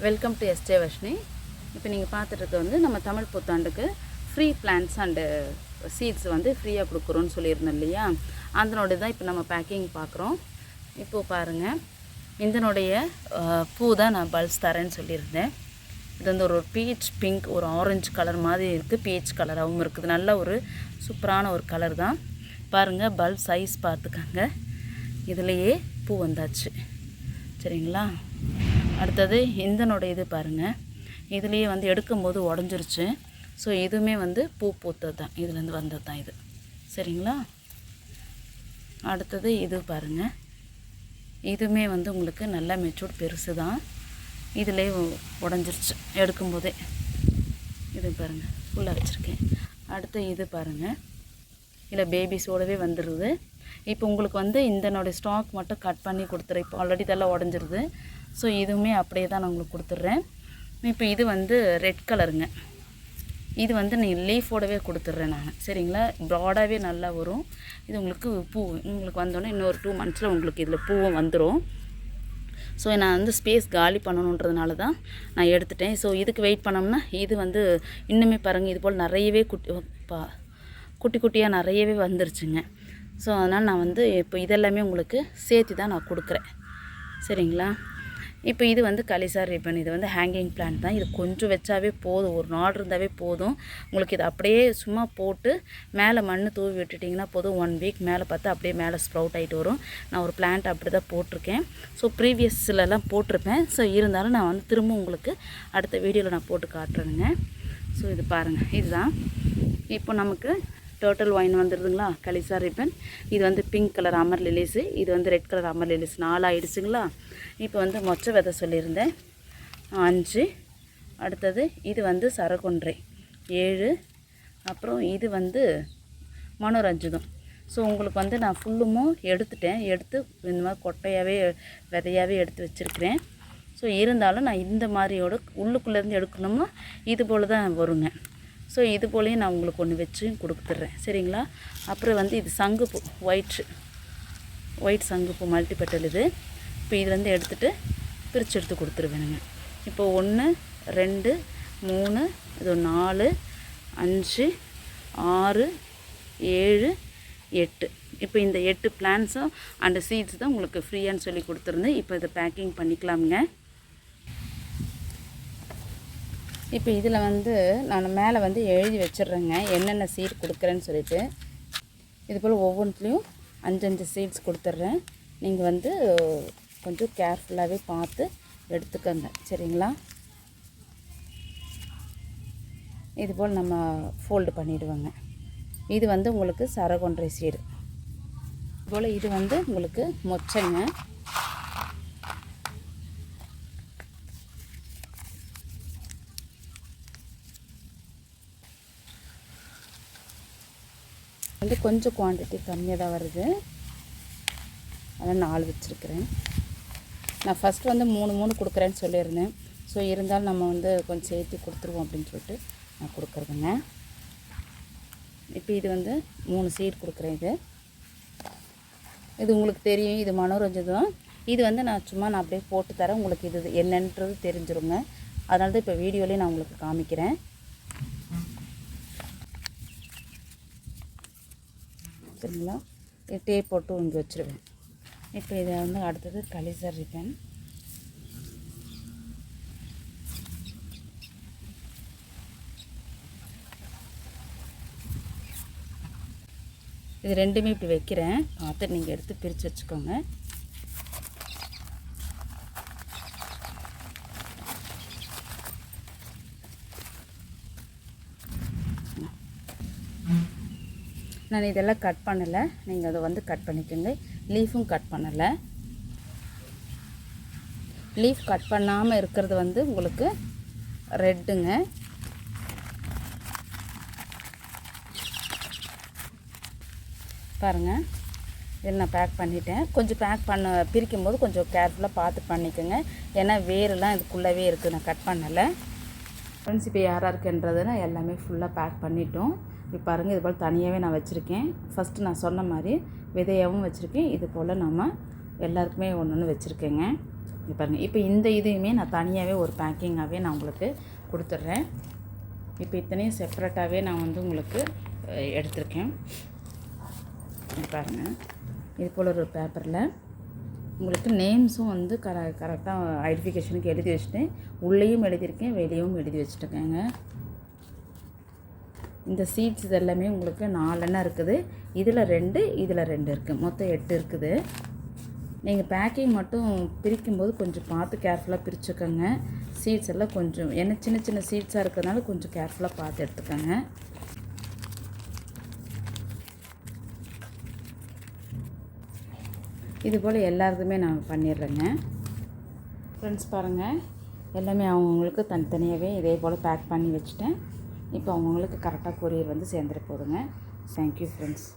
Welcome to yesterday Varshini. இப்போ நீங்கள் பார்த்துட்டு வந்து நம்ம தமிழ் புத்தாண்டுக்கு ஃப்ரீ பிளான்ட்ஸ் அண்டு சீட்ஸ் வந்து ஃப்ரீயாக கொடுக்குறோன்னு சொல்லியிருந்தோம் இல்லையா, அதனோட தான் இப்போ நம்ம பேக்கிங் பார்க்குறோம். இப்போது பாருங்கள், இதனுடைய பூ தான் நான் பல்ஸ் தரேன்னு சொல்லியிருந்தேன். இது வந்து ஒரு பீச் பிங்க், ஒரு ஆரஞ்சு கலர் மாதிரி இருக்குது, பீச் கலராகவும் இருக்குது. நல்ல ஒரு சூப்பரான ஒரு கலர் தான். பாருங்கள், பல்ப் சைஸ் பார்த்துக்கங்க. இதுலேயே பூ வந்தாச்சு, சரிங்களா. அடுத்தது இதனோட இது பாருங்கள், இதுலேயே வந்து எடுக்கும்போது உடஞ்சிருச்சு. ஸோ இதுவுமே வந்து பூ பூத்தது தான், இதுலேருந்து வந்தது தான் இது, சரிங்களா. அடுத்தது இது பாருங்கள், இதுவுமே வந்து உங்களுக்கு நல்லா மெச்சூர்ட் பெருசு தான். இதிலே உடஞ்சிருச்சு எடுக்கும்போதே. இது பாருங்கள், ஃபுல்லாக வச்சுருக்கேன். அடுத்து இது பாருங்கள், இதில் பேபிஸோடவே வந்துடுது. இப்போ உங்களுக்கு வந்து இதனோட ஸ்டாக் மட்டும் கட் பண்ணி கொடுத்துறேன். இப்போ ஆல்ரெடி இதெல்லாம் உடஞ்சிருது. ஸோ இதுவுமே அப்படியே தான் நான் உங்களுக்கு கொடுத்துட்றேன். இப்போ இது வந்து ரெட் கலருங்க. இது வந்து நீங்கள் லீஃபோடவே கொடுத்துட்றேன் நான், சரிங்களா. ப்ராடாகவே நல்லா வரும். இது உங்களுக்கு பூ உங்களுக்கு வந்தோடனே இன்னொரு 2 monthஸில் உங்களுக்கு இதில் பூவும் வந்துடும். ஸோ நான் வந்து ஸ்பேஸ் காலி பண்ணணுன்றதுனால தான் நான் எடுத்துட்டேன். ஸோ இதுக்கு வெயிட் பண்ணோம்னா இது வந்து இன்னுமே பாருங்கள், இது போல் நிறையவே குட்டி குட்டியாக நிறையவே வந்துருச்சுங்க. ஸோ அதனால் நான் வந்து இப்போ இதெல்லாமே உங்களுக்கு சேர்த்து தான் நான் கொடுக்குறேன், சரிங்களா. இப்போ இது வந்து கலிசா ரிப்பன். இது வந்து ஹேங்கிங் பிளான்ட் தான். இது கொஞ்சம் வச்சாவே போதும், ஒரு நாள் இருந்தாவே போதும் உங்களுக்கு. இது அப்படியே சும்மா போட்டு மேலே மண் தூவி விட்டுட்டிங்கன்னா போதும். 1 வீக் மேலே பார்த்தா அப்படியே மேலே ஸ்ப்ரவுட் ஆகிட்டு வரும். நான் ஒரு பிளான்ட் அப்படி தான் போட்டிருக்கேன். ஸோ ப்ரீவியஸ்லலாம் போட்டிருப்பேன். ஸோ இருந்தாலும் நான் வந்து திரும்ப உங்களுக்கு அடுத்த வீடியோவில் நான் போட்டு காட்டுறேனுங்க. ஸோ இது பாருங்கள், இதுதான் இப்போ நமக்கு டோட்டல் ஒயின் வந்துடுதுங்களா. கலிசா ரிப்பன். இது வந்து பிங்க் கலர் அமர் லிலிஸு, இது வந்து ரெட் கலர் அமர் லிலிஸ். 4 ஆகிடுச்சுங்களா. இப்போ வந்து மொச்சை விதை சொல்லியிருந்தேன் 5. அடுத்தது இது வந்து சரகொன்றை 7. அப்புறம் இது வந்து மனோரஞ்சிதம். ஸோ உங்களுக்கு வந்து நான் ஃபுல்லுமும் எடுத்துட்டேன். எடுத்து இந்த மாதிரி கொட்டையாகவே விதையாகவே எடுத்து வச்சுருக்கிறேன். ஸோ இருந்தாலும் நான் இந்த மாதிரியோட உள்ளுக்குள்ளேருந்து எடுக்கணும்னா இது போல் தான் வருங்க. ஸோ இது போலேயும் நான் உங்களுக்கு ஒன்று வச்சு கொடுத்துட்றேன், சரிங்களா. அப்புறம் வந்து இது சங்குப்பூ, ஒயிட் சங்குப்பூ மல்டிபெட்டல். இது இப்போ இது வந்து எடுத்துகிட்டு பிரித்து எடுத்து கொடுத்துருவேனுங்க. இப்போ 1 2 3 இது 4 5 6 7 8. இப்போ இந்த 8 பிளான்ஸும் அண்ட் சீட்ஸ் தான் உங்களுக்கு ஃப்ரீயான்னு சொல்லி கொடுத்துருந்தேன். இப்போ இதை பேக்கிங் பண்ணிக்கலாமுங்க. இப்போ இதில் வந்து நான் மேலே வந்து எழுதி வச்சிடுறேங்க என்னென்ன சீட் கொடுக்குறேன்னு சொல்லிவிட்டு. இது போல் ஒவ்வொன்றுலேயும் 5 சீட்ஸ் கொடுத்துட்றேன். நீங்கள் வந்து கொஞ்சம் கேர்ஃபுல்லாகவே பார்த்து எடுத்துக்கோங்க, சரிங்களா. இது போல் நம்ம ஃபோல்டு பண்ணிவிடுவோங்க. இது வந்து உங்களுக்கு சரகொன்றை சீடு போல். இது வந்து உங்களுக்கு மொச்சைங்க. வந்து கொஞ்சம் குவான்டிட்டி கம்மியாக தான் வருது, அதான் 4 வச்சுருக்கிறேன். நான் ஃபஸ்ட்டு வந்து 3 கொடுக்குறேன்னு சொல்லியிருந்தேன். ஸோ இருந்தாலும் நம்ம வந்து கொஞ்சம் சேர்த்து கொடுத்துருவோம் அப்படின்னு சொல்லிட்டு நான் கொடுக்குறதுங்க. இப்போ இது வந்து 3 சீட் கொடுக்குறேன். இது உங்களுக்கு தெரியும், இது மனோரஞ்சம். இது வந்து நான் அப்படியே போட்டு தரேன். உங்களுக்கு இது என்னன்றது தெரிஞ்சிருங்க. அதனால தான் இப்போ வீடியோலேயே நான் உங்களுக்கு காமிக்கிறேன், சரிங்களா. இது டேப் போட்டு இங்கே வச்சுருவேன். இப்போ இதை வந்து அடுத்தது கலிசா ரிப்பன். இது 2மே இப்படி வைக்கிறேன், பார்த்து நீங்கள் எடுத்து பிரித்து வச்சுக்கோங்க. நான் இதெல்லாம் கட் பண்ணலை, நீங்கள் அதை வந்து கட் பண்ணிக்கோங்க. லீஃபும் கட் பண்ணலை. லீஃப் கட் பண்ணாமல் இருக்கிறது வந்து உங்களுக்கு ரெட்டுங்க. பாருங்கள், இதில் நான் பேக் பண்ணிட்டேன். கொஞ்சம் பிரிக்கும் போது கொஞ்சம் கேர்ஃபுல்லாக பார்த்து பண்ணிக்கோங்க. ஏன்னா வேரெல்லாம் இதுக்குள்ளவே இருக்குது, நான் கட் பண்ணலை. ஃப்ரெண்ட்ஸ், இப்போ யாராக இருக்குன்றதுனா எல்லாமே ஃபுல்லாக பேக் பண்ணிட்டோம். இப்போ பாருங்கள், இது போல் தனியாகவே நான் வச்சுருக்கேன். ஃபஸ்ட்டு நான் சொன்ன மாதிரி விதையாகவும் வச்சுருக்கேன். இது போல் நம்ம எல்லாருக்குமே ஒன்று வச்சுருக்கேங்க. பாருங்கள். இப்போ இந்த இதையுமே நான் தனியாகவே ஒரு பேக்கிங்காகவே நான் உங்களுக்கு கொடுத்துட்றேன். இப்போ இத்தனையும் செப்பரேட்டாகவே நான் வந்து உங்களுக்கு எடுத்திருக்கேன். பாருங்கள், இது போல் ஒரு பேப்பரில் உங்களுக்கு நேம்ஸும் வந்து கரெக்டாக ஐடென்டிஃபிகேஷனுக்கு எழுதி வச்சுட்டேன். உள்ளேயும் எழுதியிருக்கேன், வெளியும் எழுதி வச்சுட்டுருக்கேங்க. இந்த சீட்ஸ் இது எல்லாமே உங்களுக்கு 4 எண்ணம் இருக்குது. இதில் 2, இதில் 2 இருக்குது. மொத்தம் 8 இருக்குது. நீங்கள் பேக்கிங் மட்டும் பிரிக்கும்போது கொஞ்சம் பார்த்து கேர்ஃபுல்லாக பிரிச்சுக்கோங்க. சீட்ஸ் எல்லாம் கொஞ்சம் ஏன்னா சின்ன சின்ன சீட்ஸாக இருக்கிறதுனால கொஞ்சம் கேர்ஃபுல்லாக பார்த்து எடுத்துக்கோங்க. இது போல் எல்லாருக்குமே நான் பண்ணிடுறேங்க. ஃப்ரெண்ட்ஸ் பாருங்கள், எல்லாமே அவங்கவுங்களுக்கு தனித்தனியாகவே இதே போல் பேக் பண்ணி வச்சுட்டேன். இப்போ அவங்களுக்கு கரெக்டாக கொரியர் வந்து சேர்ந்துட போதுங்க. Thank you friends.